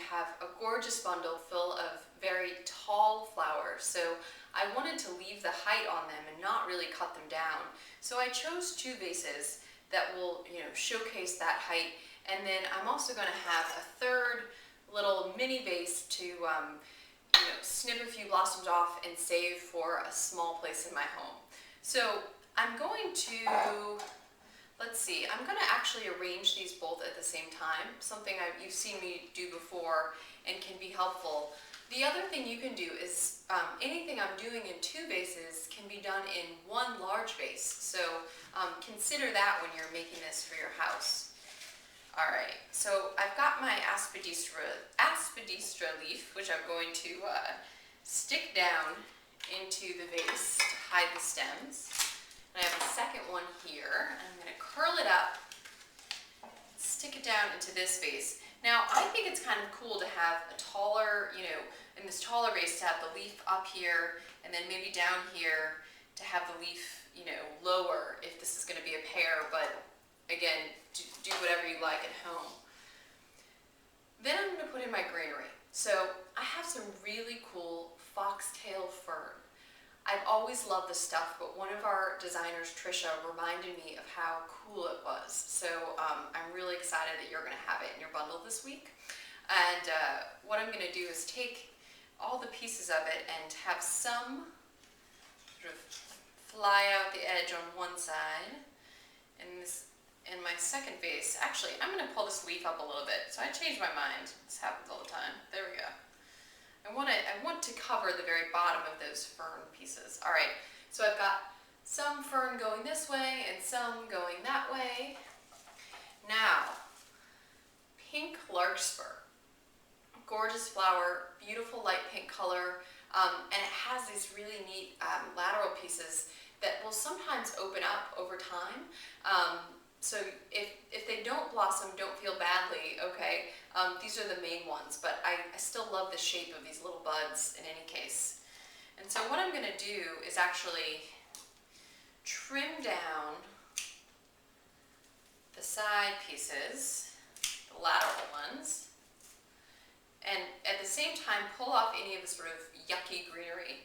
have a gorgeous bundle full of very tall flowers. So I wanted to leave the height on them and not really cut them down. So I chose two vases that will, showcase that height. And then I'm also going to have a third little mini vase to, snip a few blossoms off and save for a small place in my home. So I'm going to, I'm going to actually arrange these both at the same time, something you've seen me do before and can be helpful. The other thing you can do is anything I'm doing in two vases can be done in one large vase. So consider that when you're making this for your house. Alright, so I've got my aspidistra leaf, which I'm going to stick down into the vase to hide the stems. And I have a second one here, and I'm going to curl it up, stick it down into this vase. Now, I think it's kind of cool to have a taller, in this taller vase to have the leaf up here, and then maybe down here to have the leaf, lower if this is going to be a pear, but again, do whatever you like at home. Then I'm going to put in my greenery. So I have some really cool foxtail fern. I've always loved this stuff, but one of our designers, Trisha, reminded me of how cool it was. So I'm really excited that you're going to have it in your bundle this week. And what I'm going to do is take all the pieces of it and have some sort of fly out the edge on one side. And my second vase, actually, I'm going to pull this leaf up a little bit. So I changed my mind. This happens all the time. There we go. I want to cover the very bottom of those fern pieces. All right, so I've got some fern going this way and some going that way. Now, pink larkspur. Gorgeous flower, beautiful light pink color, and it has these really neat lateral pieces that will sometimes open up over time. So if they don't blossom, don't feel badly, okay? These are the main ones, but I still love the shape of these little buds in any case. And so what I'm going to do is actually trim down the side pieces, the lateral ones, and at the same time pull off any of the sort of yucky greenery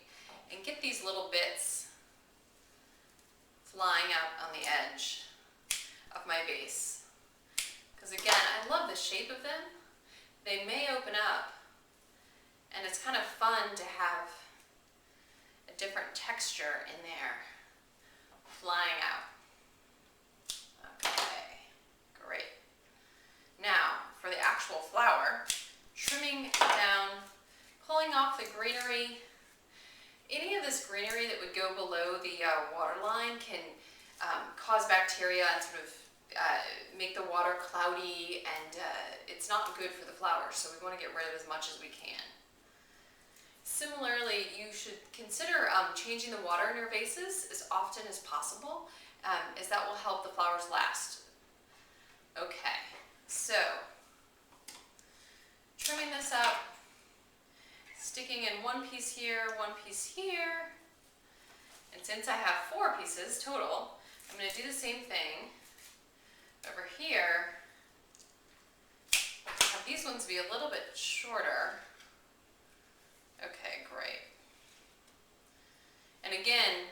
and get these little bits flying out on the edge of my vase. Because again, I love the shape of them. They may open up, and it's kind of fun to have a different texture in there flying out. Okay, great. Now, for the actual flower, trimming down, pulling off the greenery. Any of this greenery that would go below the water line can cause bacteria and sort of make the water cloudy, and it's not good for the flowers, so we want to get rid of as much as we can. Similarly, you should consider changing the water in your vases as often as possible, as that will help the flowers last. Okay, so trimming this up, sticking in one piece here, one piece here, and since I have 4 pieces total, I'm going to do the same thing over here. Have these ones be a little bit shorter. Okay, great. And again,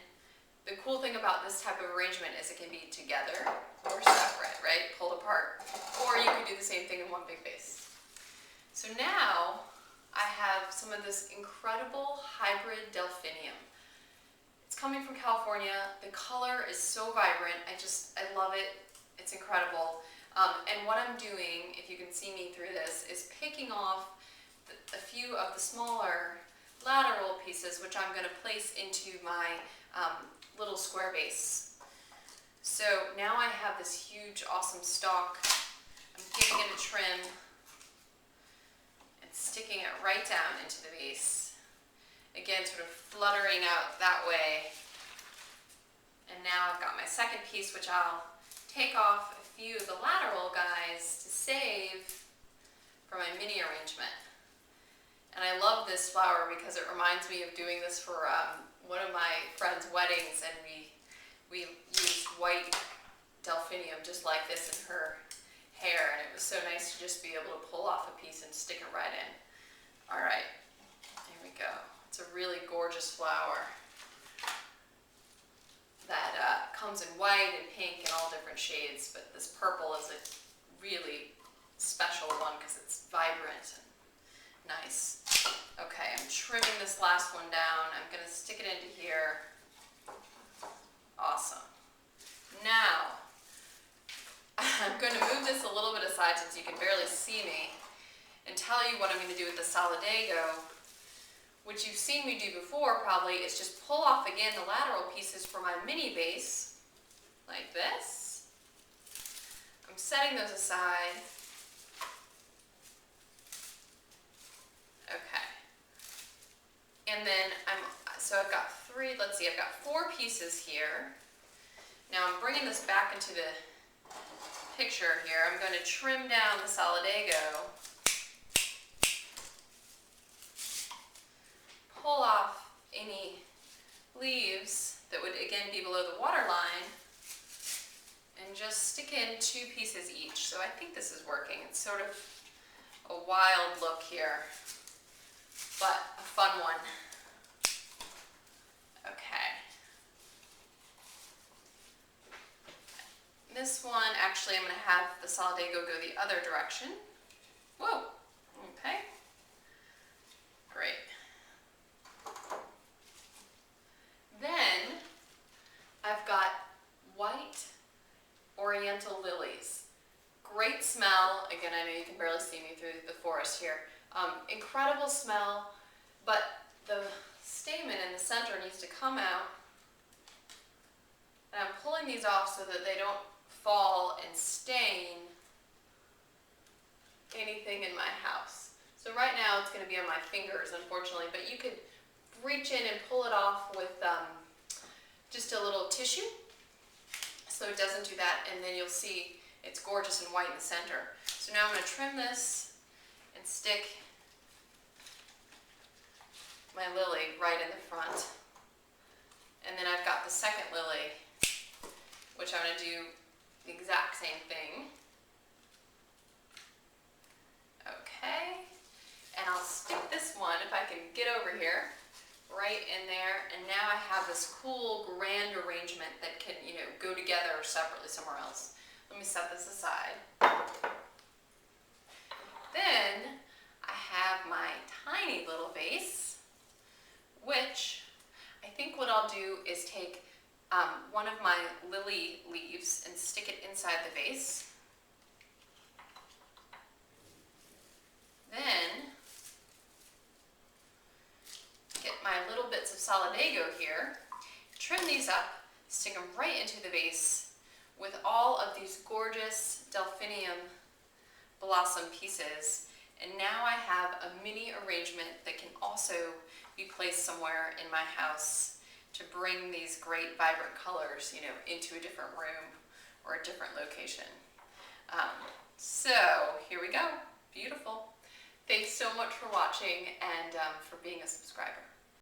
the cool thing about this type of arrangement is it can be together or separate, right? Pulled apart. Or you can do the same thing in one big vase. So now I have some of this incredible hybrid delphinium. It's coming from California. The color is so vibrant. I love it. It's incredible. And what I'm doing, if you can see me through this, is picking off a few of the smaller lateral pieces, which I'm going to place into my little square vase. So now I have this huge, awesome stalk. I'm giving it a trim and sticking it right down into the vase. Again, sort of fluttering out that way. And now I've got my second piece, which I'll take off a few of the lateral guys to save for my mini arrangement. And I love this flower because it reminds me of doing this for one of my friend's weddings, and we used white delphinium just like this in her hair, and it was so nice to just be able to pull off a piece and stick it right in. All right, here we go. It's a really gorgeous flower that comes in white and pink and all different shades, but this purple is a really special one because it's vibrant and nice. Okay, I'm trimming this last one down. I'm going to stick it into here. Awesome. Now, I'm going to move this a little bit aside since you can barely see me and tell you what I'm going to do with the solidago, which you've seen me do before probably, is just pull off again the lateral pieces for my mini vase, like this. I'm setting those aside. Okay. And then I've got I've got 4 pieces here. Now I'm bringing this back into the picture here. I'm going to trim down the solidago, pull off any leaves that would again be below the water line, and just stick in 2 pieces each. So I think this is working. It's sort of a wild look here, but a fun one. Okay. This one, actually, I'm going to have the solidago go the other direction. Whoa, okay. Great. Then, I've got white oriental lilies. Great smell. Again, I know you can barely see me through the forest here. Incredible smell, but the stamen in the center needs to come out. And I'm pulling these off so that they don't fall and stain anything in my house. So right now it's going to be on my fingers, unfortunately, but you could reach in and pull it off with just a little tissue so it doesn't do that, and then you'll see it's gorgeous and white in the center. So now I'm going to trim this and stick my lily right in the front. And then I've got the second lily, which I'm going to do the exact same thing. Okay, and I'll stick this one, if I can get over here, right in there, and now I have this cool grand arrangement that can, go together or separately somewhere else. Let me set this aside. Then I have my tiny little vase, which I think what I'll do is take one of my lily leaves and stick it inside the vase. Then get my little bits of solidago here, trim these up, stick them right into the vase with all of these gorgeous delphinium blossom pieces. And now I have a mini arrangement that can also be placed somewhere in my house to bring these great vibrant colors, into a different room or a different location. So here we go. Beautiful. Thanks so much for watching and for being a subscriber.